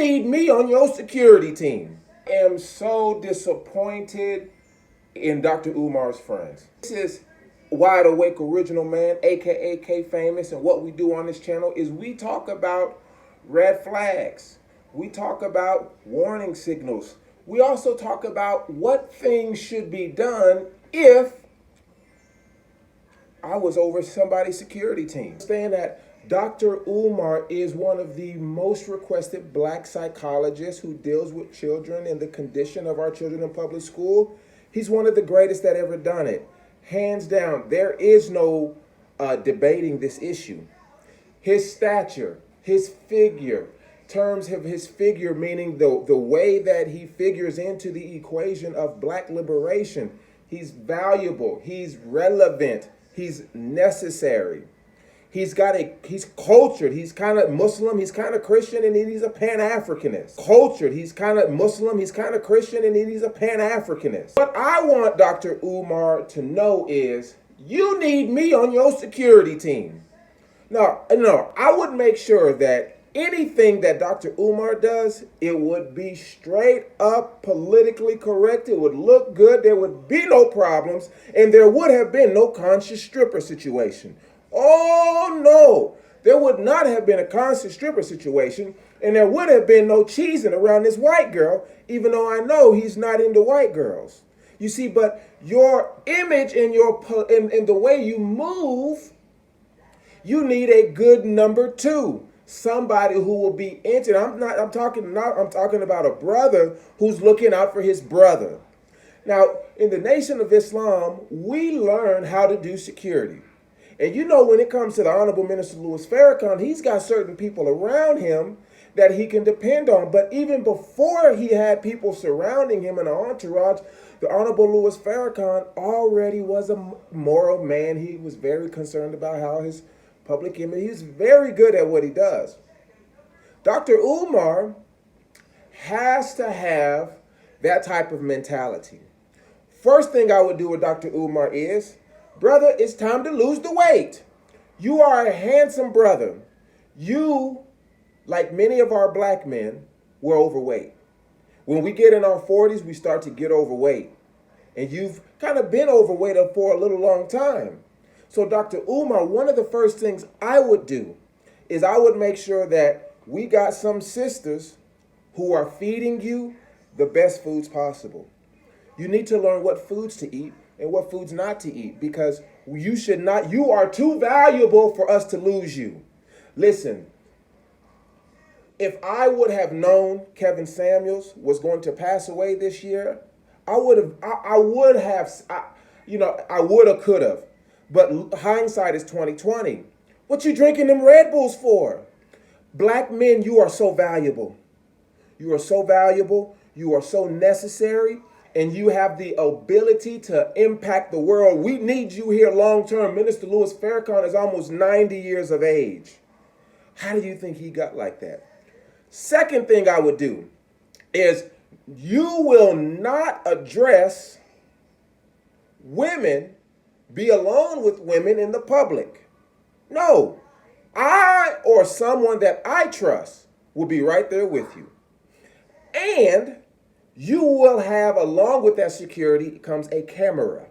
need me on your security team. I am so disappointed in Dr. Umar's friends. This is Wide Awake Original Man, aka K Famous, and what we do on this channel is we talk about red flags. We talk about warning signals. We also talk about what things should be done if I was over somebody's security team. Saying that Dr. Umar is one of the most requested black psychologists who deals with children and the condition of our children in public school. He's one of the greatest that ever done it. Hands down, there is no debating this issue. His stature, his figure, terms of his figure, meaning the way that he figures into the equation of black liberation. He's valuable, he's relevant, he's necessary. He's cultured, he's kind of Muslim, he's kind of Christian, and he's a Pan-Africanist. Cultured, he's kind of Muslim, he's kind of Christian, and he's a Pan-Africanist. What I want Dr. Umar to know is, you need me on your security team. No, I would make sure that anything that Dr. Umar does, it would be straight up politically correct. It would look good. There would be no problems. And there would have been no conscious stripper situation. Oh, no. There would not have been a conscious stripper situation. And there would have been no cheesing around this white girl, even though I know he's not into white girls. You see, but your image and in the way you move, you need a good number two. Somebody who will be into. I'm talking about a brother who's looking out for his brother. Now, in the Nation of Islam, we learn how to do security. And you know, when it comes to the Honorable Minister Louis Farrakhan, he's got certain people around him that he can depend on. But even before he had people surrounding him in an entourage, the Honorable Louis Farrakhan already was a moral man. He was very concerned about how his public image. He's very good at what he does. Dr. Umar has to have that type of mentality. First thing I would do with Dr. Umar is, brother, it's time to lose the weight. You are a handsome brother. You, like many of our black men, were overweight. When we get in our 40s, we start to get overweight. And you've kind of been overweight for a little long time. So Dr. Umar, one of the first things I would do is I would make sure that we got some sisters who are feeding you the best foods possible. You need to learn what foods to eat and what foods not to eat, because you are too valuable for us to lose you. Listen, if I would have known Kevin Samuels was going to pass away this year, I would have, could have. But hindsight is 2020. What you drinking them Red Bulls for? Black men, you are so valuable. You are so valuable. You are so necessary. And you have the ability to impact the world. We need you here long term. Minister Louis Farrakhan is almost 90 years of age. How do you think he got like that? Second thing I would do is you will not address women, be alone with women in the public. No, I or someone that I trust will be right there with you. And you will have, along with that security, comes a camera.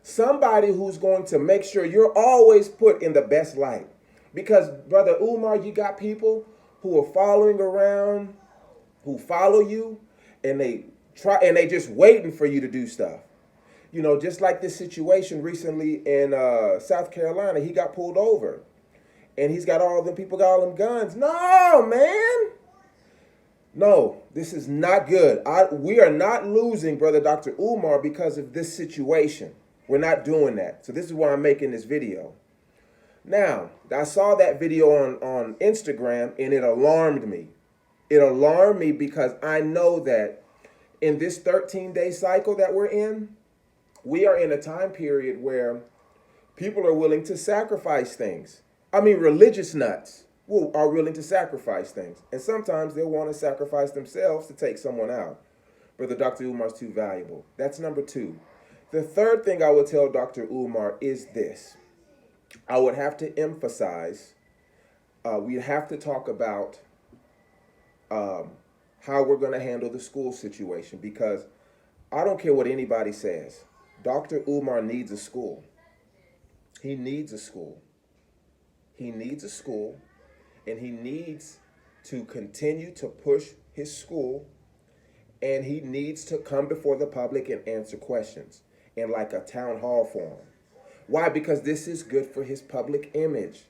Somebody who's going to make sure you're always put in the best light. Because, Brother Umar, you got people who are following around, who follow you, and they just waiting for you to do stuff. You know, just like this situation recently in South Carolina, he got pulled over. And he's got all them people got all them guns. No, man. No, this is not good. We are not losing Brother Dr. Umar because of this situation. We're not doing that. So this is why I'm making this video. Now, I saw that video on Instagram, and it alarmed me. It alarmed me because I know that in this 13-day cycle that we're in, we are in a time period where people are willing to sacrifice things. I mean, religious nuts are willing to sacrifice things. And sometimes they'll want to sacrifice themselves to take someone out. Brother Dr. Umar is too valuable. That's number two. The third thing I would tell Dr. Umar is this. I would have to emphasize, we'd have to talk about um, how we're going to handle the school situation, because I don't care what anybody says. Dr. Umar needs a school. He needs a school. He needs a school, and he needs to continue to push his school, and he needs to come before the public and answer questions in like a town hall forum. Why? Because this is good for his public image.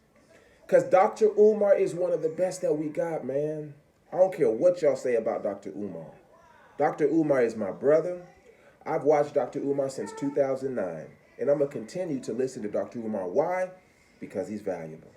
Because Dr. Umar is one of the best that we got, man. I don't care what y'all say about Dr. Umar. Dr. Umar is my brother. I've watched Dr. Umar since 2009, and I'm going to continue to listen to Dr. Umar. Why? Because he's valuable.